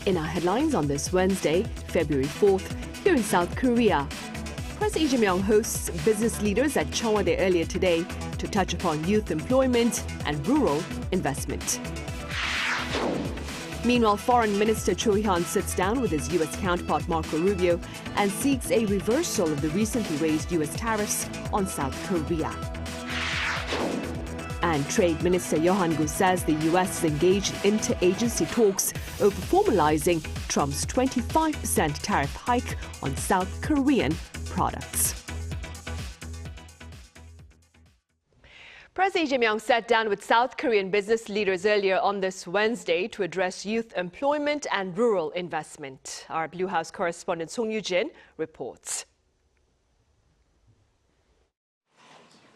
In our headlines on this Wednesday, February 4th, here in South Korea, President Lee Jae-myung hosts business leaders at Cheongwon earlier today to touch upon youth employment and rural investment. Meanwhile, Foreign Minister Cho Hyun sits down with his U.S. counterpart Marco Rubio and seeks a reversal of the recently raised U.S. tariffs on South Korea. And Trade Minister Yohan Gu says the U.S. is engaged in interagency talks over formalizing Trump's 25% tariff hike on South Korean products. President Lee Jae-myung sat down with South Korean business leaders earlier on this Wednesday to address youth employment and rural investment. Our Blue House correspondent Song Yoo-jin reports.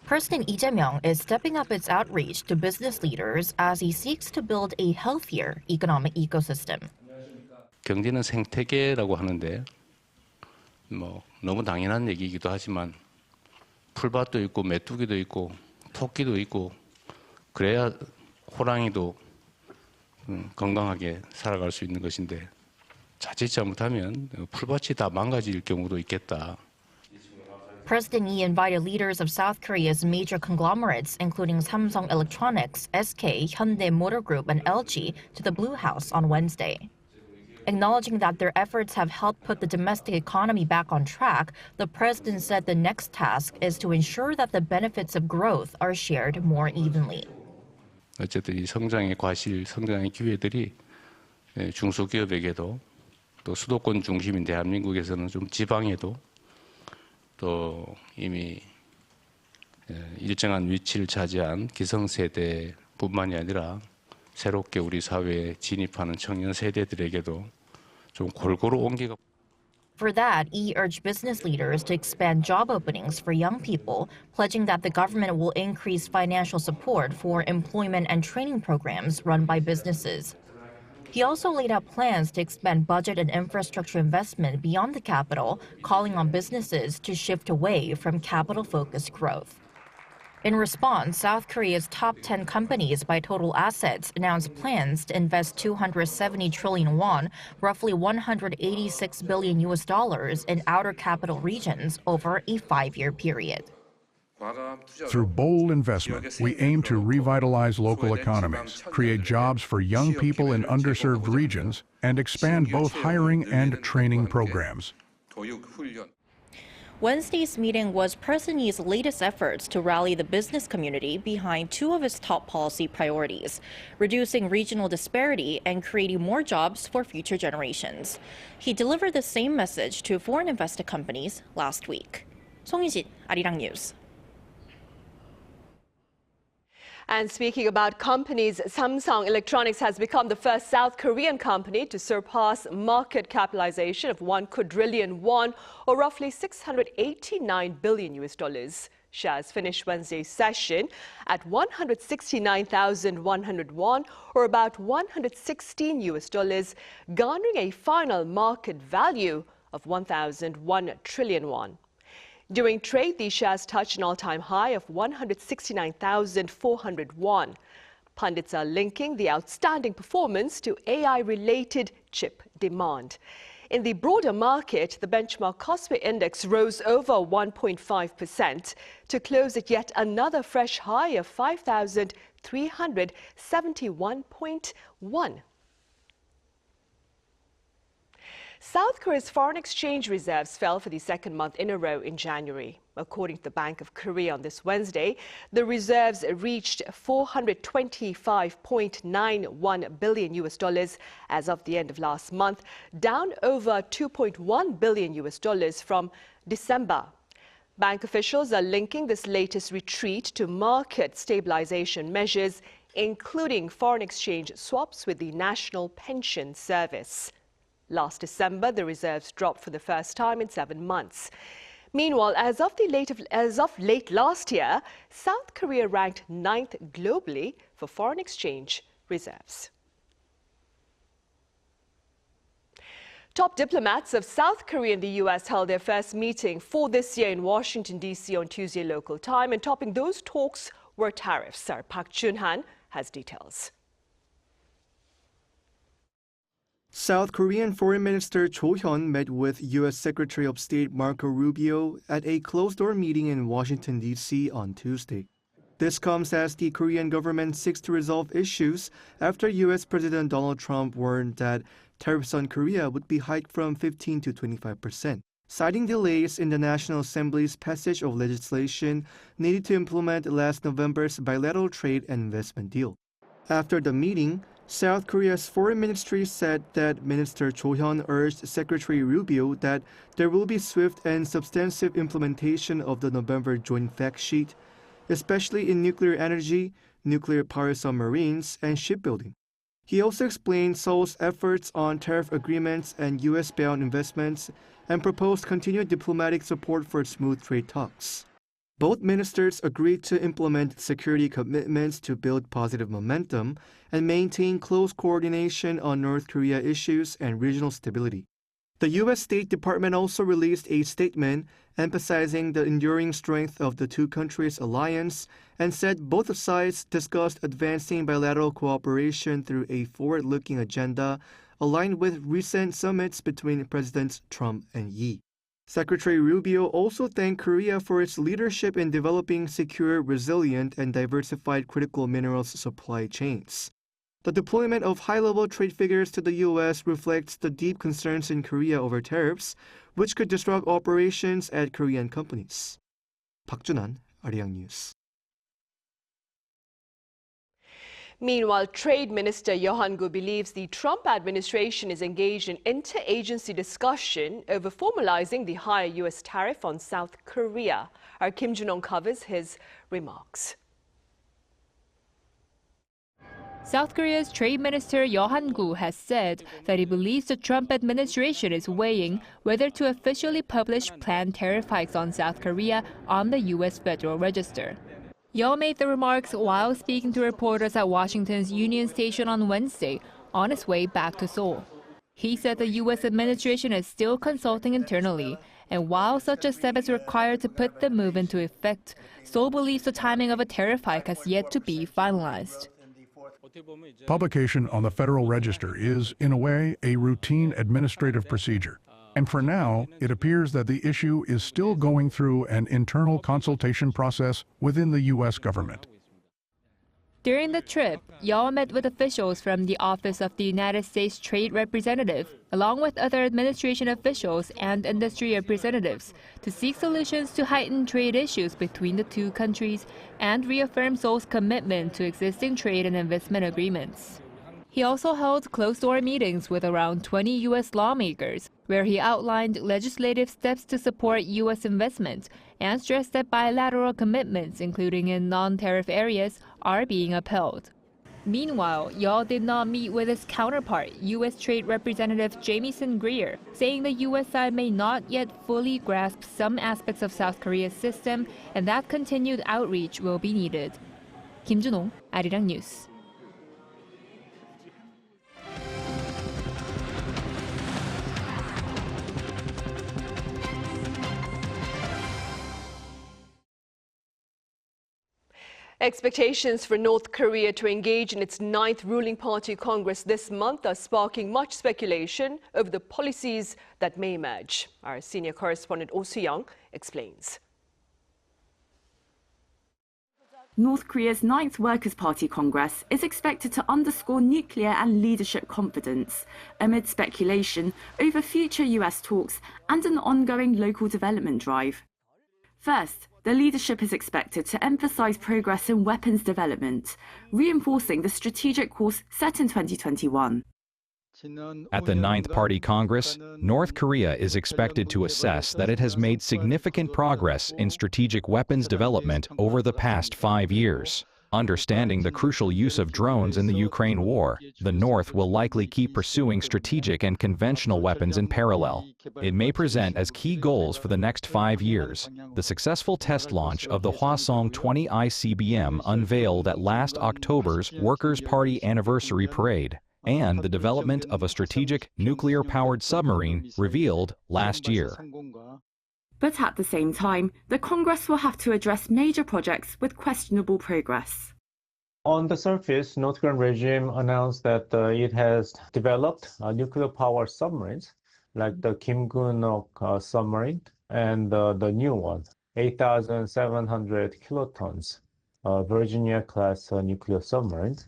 President Lee Jae-myung is stepping up its outreach to business leaders as he seeks to build a healthier economic ecosystem. 경제는 생태계라고 하는데 너무 당연한 얘기이기도 하지만 풀밭도 있고 메뚜기도 있고 토끼도 있고 그래야 호랑이도 건강하게 살아갈 수 있는 것인데 자칫 잘못하면 풀밭이 다 망가질 경우도 있겠다. President Lee invited leaders of South Korea's major conglomerates, including Samsung Electronics, SK, Hyundai Motor Group, and LG, to the Blue House on Wednesday. Acknowledging that their efforts have helped put the domestic economy back on track, the president said the next task is to ensure that the benefits of growth are shared more evenly. 어쨌든 이 성장의 과실, 성장의 기회들이 중소기업에게도 또 수도권 중심인 대한민국에서는 좀 지방에도 또 이미 일정한 위치를 차지한 기성세대뿐만이 아니라 새롭게 우리 사회에 진입하는 청년 세대들에게도 좀 골고루 옮기가. For that, Lee urged business leaders to expand job openings for young people, pledging that the government will increase financial support for employment and training programs run by businesses. He also laid out plans to expand budget and infrastructure investment beyond the capital, calling on businesses to shift away from capital-focused growth. In response, South Korea's top 10 companies by total assets announced plans to invest 270 trillion won, roughly $186 billion in outer capital regions over a 5-year period. Through bold investment, we aim to revitalize local economies, create jobs for young people in underserved regions, and expand both hiring and training programs. Wednesday's meeting was President Lee's latest efforts to rally the business community behind two of his top policy priorities, reducing regional disparity and creating more jobs for future generations. He delivered the same message to foreign invested companies last week. Song Yoo-jin, Arirang News. And speaking about companies, Samsung Electronics has become the first South Korean company to surpass market capitalization of 1 quadrillion won, or roughly $689 billion. Shares finished Wednesday's session at 169,100 won, or about $116, garnering a final market value of 1,001 trillion won. During trade, these shares touched an all-time high of 169,400 won. Pundits are linking the outstanding performance to AI-related chip demand. In the broader market, the benchmark Kospi index rose over 1.5% to close at yet another fresh high of 5,371.1. South Korea's foreign exchange reserves fell for the second month in a row in January. According to the Bank of Korea on this Wednesday, the reserves reached $425.91 billion as of the end of last month, down over $2.1 billion from December. Bank officials are linking this latest retreat to market stabilization measures, including foreign exchange swaps with the National Pension Service. Last December, the reserves dropped for the first time in 7 months. Meanwhile, as of late last year, South Korea ranked 9th globally for foreign exchange reserves. Top diplomats of South Korea and the U.S. held their first meeting for this year in Washington, D.C. on Tuesday local time, and topping those talks were tariffs. Our Park Chun-han has details. South Korean Foreign Minister Cho Hyun met with U.S. Secretary of State Marco Rubio at a closed-door meeting in Washington, D.C. on Tuesday. This comes as the Korean government seeks to resolve issues after U.S. President Donald Trump warned that tariffs on Korea would be hiked from 15 to 25%, citing delays in the National Assembly's passage of legislation needed to implement last November's bilateral trade and investment deal. After the meeting, South Korea's foreign ministry said that Minister Cho Hyun urged Secretary Rubio that there will be swift and substantive implementation of the November joint fact sheet, especially in nuclear energy, nuclear power submarines, and shipbuilding. He also explained Seoul's efforts on tariff agreements and U.S.-bound investments and proposed continued diplomatic support for smooth trade talks. Both ministers agreed to implement security commitments to build positive momentum and maintain close coordination on North Korea issues and regional stability. The U.S. State Department also released a statement emphasizing the enduring strength of the two countries' alliance and said both sides discussed advancing bilateral cooperation through a forward-looking agenda aligned with recent summits between Presidents Trump and Yi. Secretary Rubio also thanked Korea for its leadership in developing secure, resilient, and diversified critical minerals supply chains. The deployment of high-level trade figures to the U.S. reflects the deep concerns in Korea over tariffs, which could disrupt operations at Korean companies. 박준환, Arirang News. Meanwhile, Trade Minister Yohan-gu believes the Trump administration is engaged in interagency discussion over formalizing the higher U.S. tariff on South Korea. Our Kim Jun-ong covers his remarks. South Korea's Trade Minister Yohan-gu has said that he believes the Trump administration is weighing whether to officially publish planned tariff hikes on South Korea on the U.S. Federal Register. Yo made the remarks while speaking to reporters at Washington's Union Station on Wednesday on his way back to Seoul. He said the U.S. administration is still consulting internally, and while such a step is required to put the move into effect, Seoul believes the timing of a tariff hike has yet to be finalized. Publication on the Federal Register is, in a way, a routine administrative procedure. And for now, it appears that the issue is still going through an internal consultation process within the U.S. government. During the trip, Yo met with officials from the Office of the United States Trade Representative, along with other administration officials and industry representatives, to seek solutions to heightened trade issues between the two countries and reaffirm Seoul's commitment to existing trade and investment agreements. He also held closed-door meetings with around 20 U.S. lawmakers, where he outlined legislative steps to support U.S. investment and stressed that bilateral commitments, including in non-tariff areas, are being upheld. Meanwhile, Yo did not meet with his counterpart, U.S. Trade Representative Jamieson Greer, saying the U.S. side may not yet fully grasp some aspects of South Korea's system and that continued outreach will be needed. Kim Jun-ong, Arirang News. Expectations for North Korea to engage in its 9th ruling party Congress this month are sparking much speculation over the policies that may emerge. Our senior correspondent Oh Soo-young explains. North Korea's 9th Workers' Party Congress is expected to underscore nuclear and leadership confidence amid speculation over future US talks and an ongoing local development drive. First, the leadership is expected to emphasize progress in weapons development, reinforcing the strategic course set in 2021. At the 9th Party Congress, North Korea is expected to assess that it has made significant progress in strategic weapons development over the past 5 years. Understanding the crucial use of drones in the Ukraine war, the North will likely keep pursuing strategic and conventional weapons in parallel. It may present as key goals for the next 5 years the successful test launch of the Hwasong 20 ICBM unveiled at last October's Workers' Party Anniversary Parade, and the development of a strategic nuclear-powered submarine revealed last year. But at the same time, the Congress will have to address major projects with questionable progress. On the surface, North Korean regime announced that it has developed nuclear-powered submarines, like the Kim Gun-ok submarine and the new one, 8,700 kilotons, Virginia-class nuclear submarines.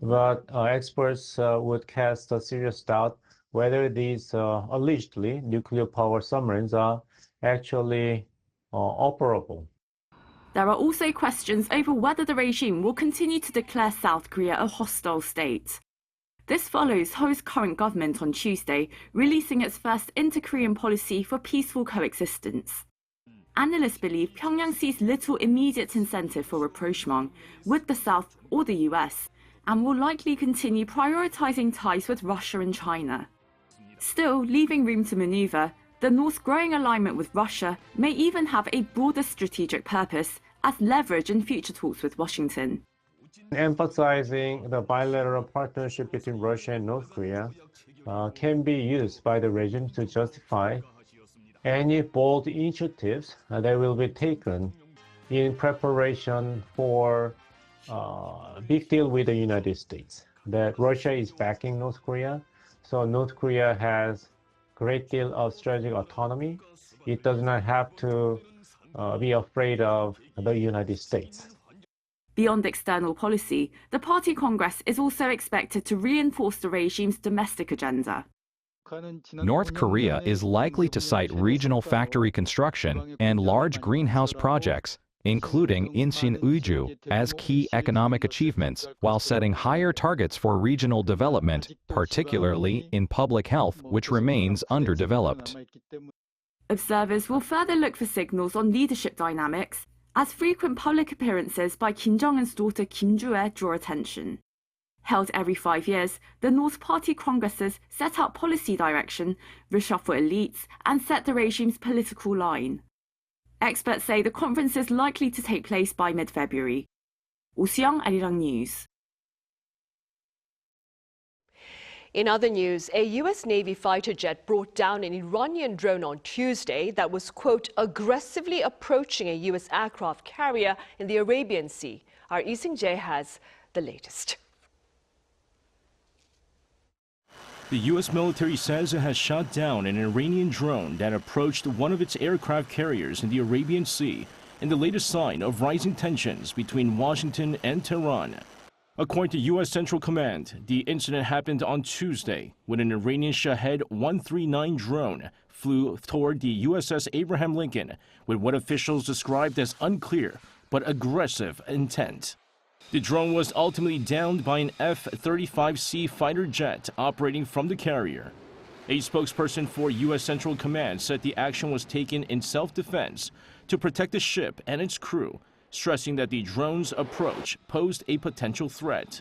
But experts would cast a serious doubt whether these allegedly nuclear-powered submarines are actually operable. There are also questions over whether the regime will continue to declare South Korea a hostile state. This follows Seoul's current government on Tuesday releasing its first inter-Korean policy for peaceful coexistence. Analysts believe Pyongyang sees little immediate incentive for rapprochement with the South or the US, and will likely continue prioritizing ties with Russia and China. Still, leaving room to maneuver, the North's growing alignment with Russia may even have a broader strategic purpose as leverage in future talks with Washington. Emphasizing the bilateral partnership between Russia and North Korea can be used by the regime to justify any bold initiatives that will be taken in preparation for a big deal with the United States. That Russia is backing North Korea, so North Korea has great deal of strategic autonomy. It does not have to be afraid of the United States. Beyond external policy, the Party Congress is also expected to reinforce the regime's domestic agenda. North Korea is likely to cite regional factory construction and large greenhouse projects, including Incheon Uju, as key economic achievements, while setting higher targets for regional development, particularly in public health, which remains underdeveloped. Observers will further look for signals on leadership dynamics, as frequent public appearances by Kim Jong-un's daughter Kim Joo-ae draw attention. Held every 5 years, the North Party Congresses set out policy direction, reshuffle elites, and set the regime's political line. Experts say the conference is likely to take place by mid-February. Oh Seong, Arirang News. In other news, a U.S. Navy fighter jet brought down an Iranian drone on Tuesday that was, quote, aggressively approaching a U.S. aircraft carrier in the Arabian Sea. Our Asang has the latest. The U.S. military says it has shot down an Iranian drone that approached one of its aircraft carriers in the Arabian Sea in the latest sign of rising tensions between Washington and Tehran. According to U.S. Central Command, the incident happened on Tuesday when an Iranian Shahed 139 drone flew toward the USS Abraham Lincoln with what officials described as unclear but aggressive intent. The drone was ultimately downed by an F-35C fighter jet operating from the carrier. A spokesperson for U.S. Central Command said the action was taken in self-defense to protect the ship and its crew, stressing that the drone's approach posed a potential threat.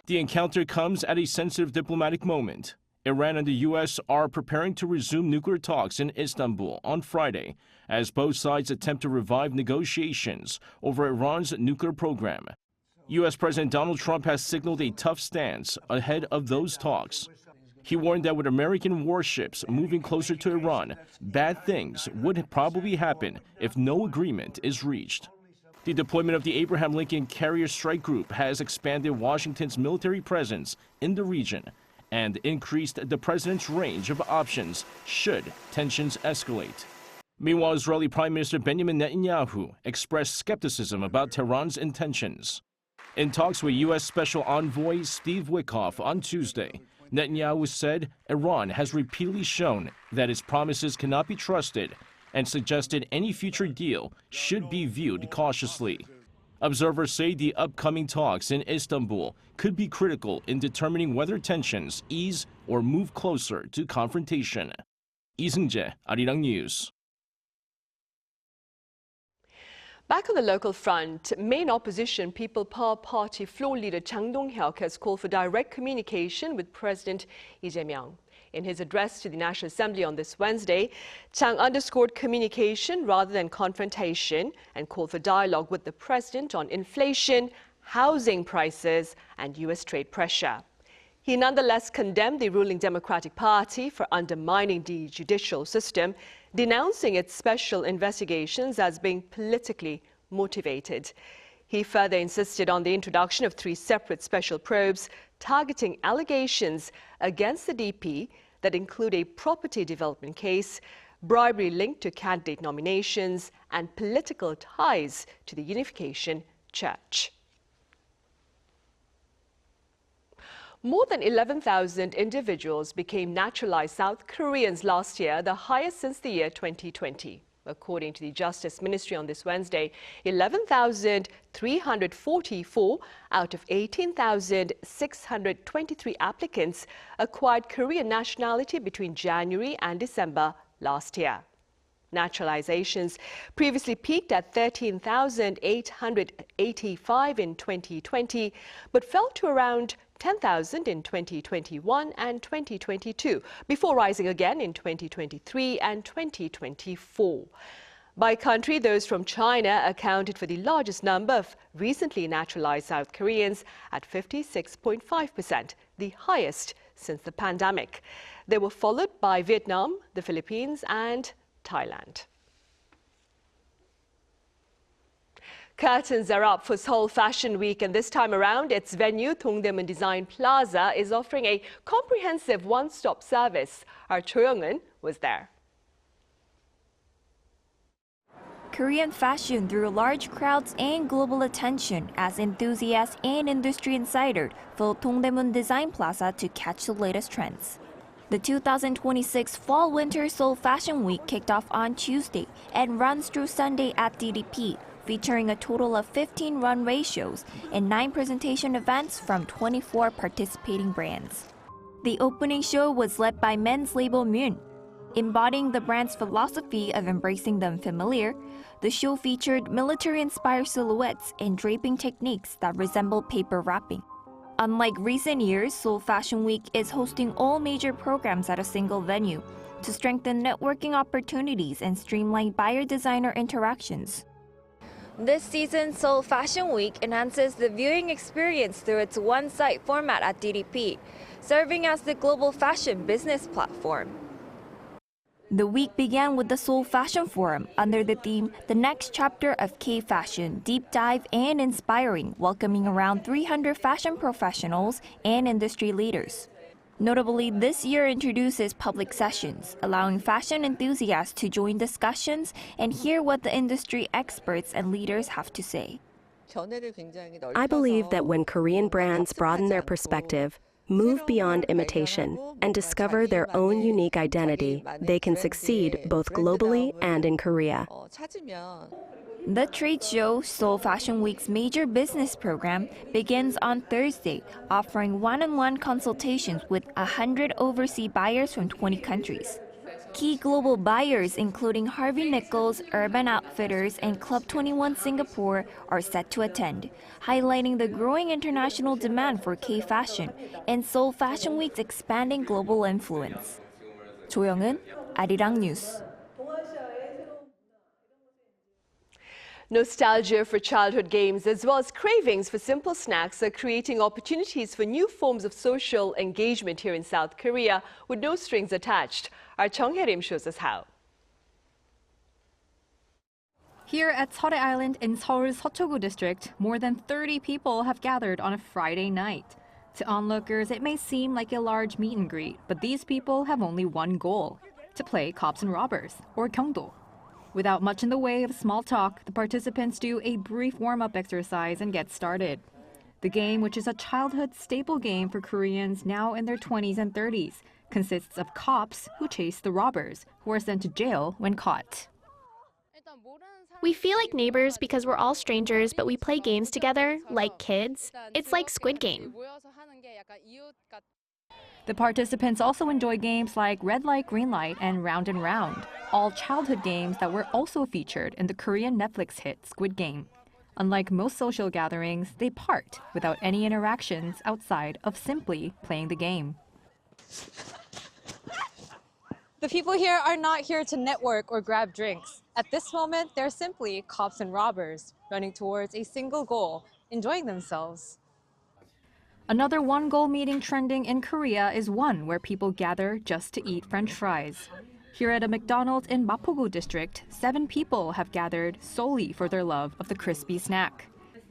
The encounter comes at a sensitive diplomatic moment. Iran and the U.S. are preparing to resume nuclear talks in Istanbul on Friday, as both sides attempt to revive negotiations over Iran's nuclear program. U.S. President Donald Trump has signaled a tough stance ahead of those talks. He warned that with American warships moving closer to Iran, bad things would probably happen if no agreement is reached. The deployment of the Abraham Lincoln Carrier Strike Group has expanded Washington's military presence in the region and increased the president's range of options should tensions escalate. Meanwhile, Israeli Prime Minister Benjamin Netanyahu expressed skepticism about Tehran's intentions. In talks with U.S. Special Envoy Steve Witkoff on Tuesday, Netanyahu said Iran has repeatedly shown that its promises cannot be trusted and suggested any future deal should be viewed cautiously. Observers say the upcoming talks in Istanbul could be critical in determining whether tensions ease or move closer to confrontation. Asang, Arirang News. Back on the local front, main opposition People Power Party floor leader Chang Dong-hyuk has called for direct communication with President Lee Jae-myung. In his address to the National Assembly on this Wednesday, Chang underscored communication rather than confrontation and called for dialogue with the president on inflation, housing prices, and U.S. trade pressure. He nonetheless condemned the ruling Democratic Party for undermining the judicial system, denouncing its special investigations as being politically motivated. He further insisted on the introduction of 3 separate special probes targeting allegations against the DP that include a property development case, bribery linked to candidate nominations, and political ties to the Unification Church. More than 11,000 individuals became naturalized South Koreans last year, the highest since the year 2020. According to the Justice Ministry on this Wednesday, 11,344 out of 18,623 applicants acquired Korean nationality between January and December last year. Naturalizations previously peaked at 13,885 in 2020, but fell to around 10,000 in 2021 and 2022, before rising again in 2023 and 2024. By country, those from China accounted for the largest number of recently naturalized South Koreans at 56.5%, the highest since the pandemic. They were followed by Vietnam, the Philippines, and Thailand. Curtains are up for Seoul Fashion Week, and this time around, its venue, Dongdaemun Design Plaza, is offering a comprehensive one-stop service. Our Cho Young-eun was there. Korean fashion drew large crowds and global attention as enthusiasts and industry insiders filled Dongdaemun Design Plaza to catch the latest trends. The 2026 Fall-Winter Seoul Fashion Week kicked off on Tuesday and runs through Sunday at DDP, featuring a total of 15 runway shows and 9 presentation events from 24 participating brands. The opening show was led by men's label Moon. Embodying the brand's philosophy of embracing the unfamiliar, the show featured military-inspired silhouettes and draping techniques that resemble paper wrapping. Unlike recent years, Seoul Fashion Week is hosting all major programs at a single venue to strengthen networking opportunities and streamline buyer-designer interactions. This season, Seoul Fashion Week enhances the viewing experience through its one-site format at DDP, serving as the global fashion business platform. The week began with the Seoul Fashion Forum under the theme The Next Chapter of K-Fashion, Deep Dive and Inspiring, welcoming around 300 fashion professionals and industry leaders. Notably, this year introduces public sessions, allowing fashion enthusiasts to join discussions and hear what the industry experts and leaders have to say. I believe that when Korean brands broaden their perspective, move beyond imitation, and discover their own unique identity, they can succeed both globally and in Korea. The trade show, Seoul Fashion Week's major business program, begins on Thursday, offering one-on-one consultations with 100 overseas buyers from 20 countries. Key global buyers, including Harvey Nichols, Urban Outfitters, and Club 21 Singapore, are set to attend, highlighting the growing international demand for K-fashion and Seoul Fashion Week's expanding global influence. Cho Young-eun, Arirang News. Nostalgia for childhood games as well as cravings for simple snacks are creating opportunities for new forms of social engagement here in South Korea with no strings attached. Our Chung Hae-rim shows us how. Here at Seorae Island in Seoul's Seochogu district, more than 30 people have gathered on a Friday night. To onlookers, it may seem like a large meet and greet, but these people have only one goal: to play cops and robbers, or 경도. Without much in the way of small talk, the participants do a brief warm-up exercise and get started. The game, which is a childhood staple game for Koreans now in their 20s and 30s, consists of cops who chase the robbers, who are sent to jail when caught. We feel like neighbors because we're all strangers, but we play games together, like kids. It's like Squid Game. The participants also enjoy games like Red Light, Green Light, and Round and Round, all childhood games that were also featured in the Korean Netflix hit Squid Game. Unlike most social gatherings, they part without any interactions outside of simply playing the game. The people here are not here to network or grab drinks. At this moment, they're simply cops and robbers, running towards a single goal, enjoying themselves. Another one-goal meeting trending in Korea is one where people gather just to eat French fries. Here at a McDonald's in Mapogu district, 7 people have gathered solely for their love of the crispy snack.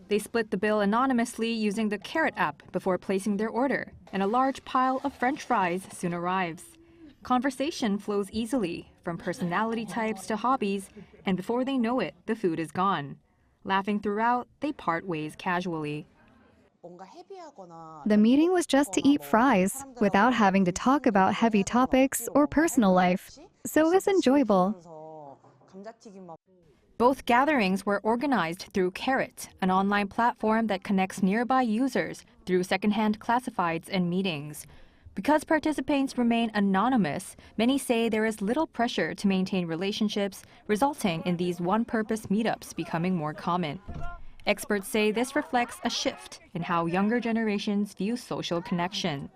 They split the bill anonymously using the Carrot app before placing their order, and a large pile of French fries soon arrives. Conversation flows easily, from personality types to hobbies, and before they know it, the food is gone. Laughing throughout, they part ways casually. The meeting was just to eat fries, without having to talk about heavy topics or personal life, so it was enjoyable. Both gatherings were organized through Carrot, an online platform that connects nearby users through secondhand classifieds and meetings. Because participants remain anonymous, many say there is little pressure to maintain relationships, resulting in these one-purpose meetups becoming more common. Experts say this reflects a shift in how younger generations view social connections.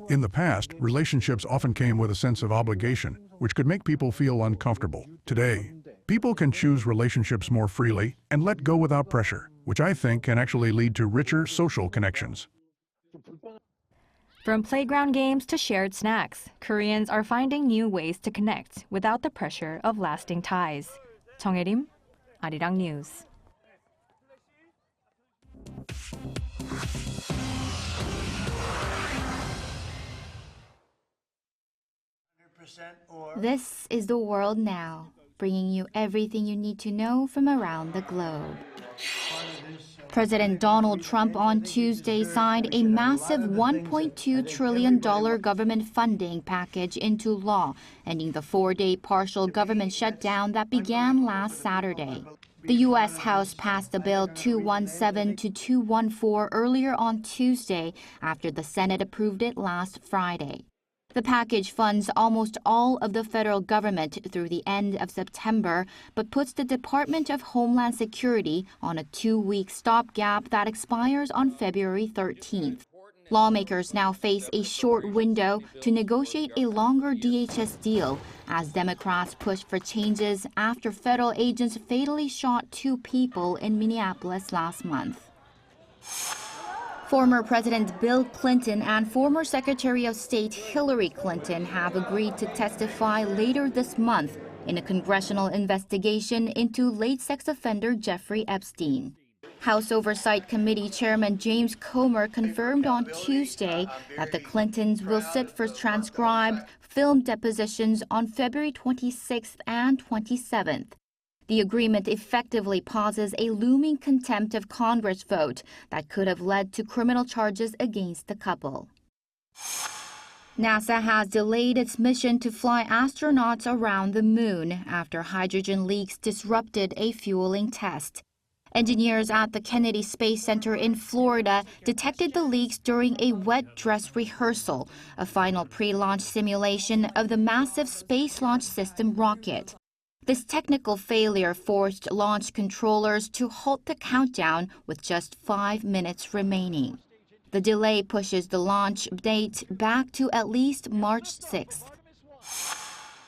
In the past, relationships often came with a sense of obligation, which could make people feel uncomfortable. Today, people can choose relationships more freely and let go without pressure, which I think can actually lead to richer social connections. From playground games to shared snacks, Koreans are finding new ways to connect without the pressure of lasting ties. 정혜림, Arirang News. This is the world now, bringing you everything you need to know from around the globe. President Donald Trump on Tuesday signed a massive $1.2 trillion government funding package into law, ending the four-day partial government shutdown that began last Saturday. The U.S. House passed the bill 217 to 214 earlier on Tuesday after the Senate approved it last Friday. The package funds almost all of the federal government through the end of September, but puts the Department of Homeland Security on a 2-week stopgap that expires on February 13th. Lawmakers now face a short window to negotiate a longer DHS deal as Democrats push for changes after federal agents fatally shot 2 people in Minneapolis last month. Former President Bill Clinton and former Secretary of State Hillary Clinton have agreed to testify later this month in a congressional investigation into late sex offender Jeffrey Epstein. House Oversight Committee Chairman James Comer confirmed on Tuesday that the Clintons will sit for transcribed, filmed depositions on February 26th and 27th. The agreement effectively pauses a looming contempt of Congress vote that could have led to criminal charges against the couple. NASA has delayed its mission to fly astronauts around the moon after hydrogen leaks disrupted a fueling test. Engineers at the Kennedy Space Center in Florida detected the leaks during a wet dress rehearsal, a final pre-launch simulation of the massive Space Launch System rocket. This technical failure forced launch controllers to halt the countdown with just 5 minutes remaining. The delay pushes the launch date back to at least March 6th.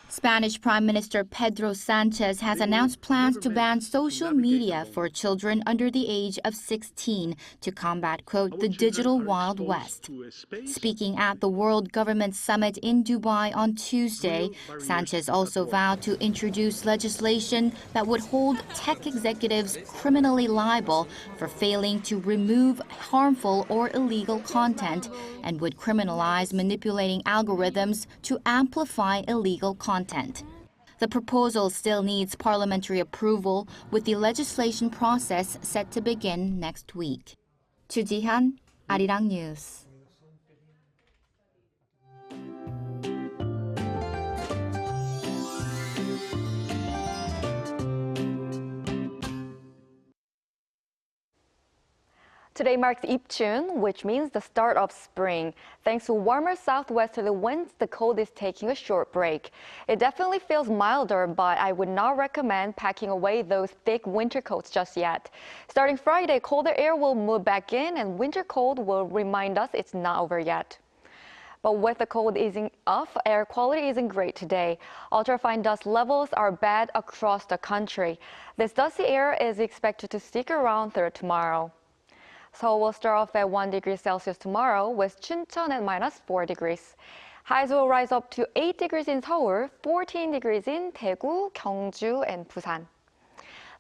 Spanish Prime Minister Pedro Sanchez has announced plans to ban social media for children under the age of 16 to combat, quote, the digital Wild West. Speaking at the World Government Summit in Dubai on Tuesday, Sanchez also vowed to introduce legislation that would hold tech executives criminally liable for failing to remove harmful or illegal content and would criminalize manipulating algorithms to amplify illegal content. The proposal still needs parliamentary approval, with the legislation process set to begin next week. Chu Ji-han, Arirang News. Today marks Ipchun, which means the start of spring. Thanks to warmer southwesterly winds, the cold is taking a short break. It definitely feels milder, but I would not recommend packing away those thick winter coats just yet. Starting Friday, colder air will move back in and winter cold will remind us it's not over yet. But with the cold easing off, air quality isn't great today. Ultrafine dust levels are bad across the country. This dusty air is expected to stick around through tomorrow. Seoul will start off at 1 degree Celsius tomorrow, with Chuncheon at -4 degrees. Highs will rise up to 8 degrees in Seoul, 14 degrees in Daegu, Gyeongju, and Busan.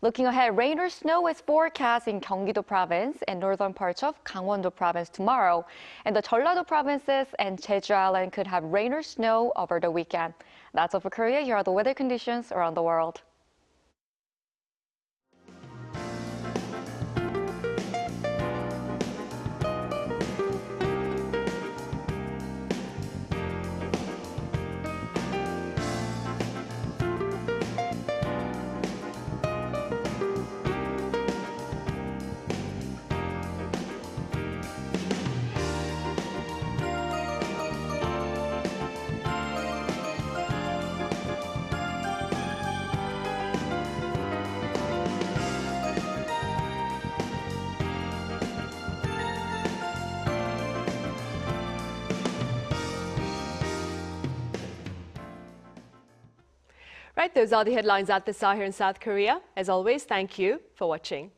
Looking ahead, rain or snow is forecast in Gyeonggi-do province and northern parts of Gangwon-do province tomorrow. And the Jeollado provinces and Jeju Island could have rain or snow over the weekend. That's all for Korea. Here are the weather conditions around the world. Right, those are the headlines at this hour here in South Korea. As always, thank you for watching.